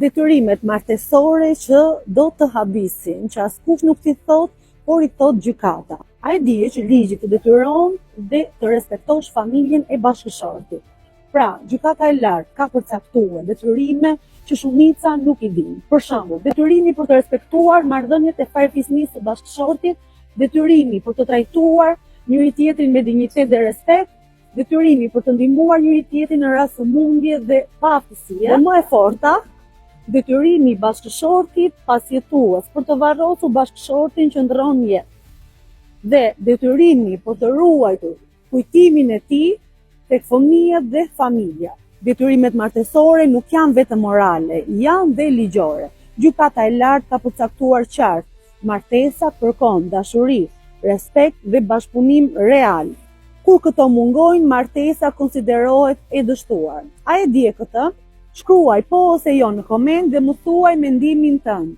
detyrimet martesore që do të habisin, që askush nuk t'i thot, por i thot gjykata. A e di që ligji të detyron dhe të respektosh familjen e bashkëshortit. Pra, gjykata e lartë ka përcaktuar detyrime që shumica nuk i dinë. Për shembull, detyrimi për të respektuar marrëdhëniet e farefisnisë së bashkëshortit, detyrimi për të trajtuar njëri tjetrin me dinjitet dhe respekt, detyrimi për të ndihmuar njëri tjetrin në rast sëmundje dhe paaftësie. Dhe më e forta, detyrimi i bashkëshortit pasjetues për të varrosur bashkëshortin që ndron jetë. Dhe detyrimi për të ruajtur kujtimin e tij tek fëmijët dhe familja. Detyrimet martesore nuk janë vetëm morale, janë dhe ligjore. Gjykata e lartë ka përcaktuar qartë, martesa kërkon dashuri, respekt dhe bashkëpunim real. Kur këto mungojnë, martesa konsiderohet e dështuar. A e di këtë? Shkruaj po ose jo në koment dhe më thuaj mendimin tënd.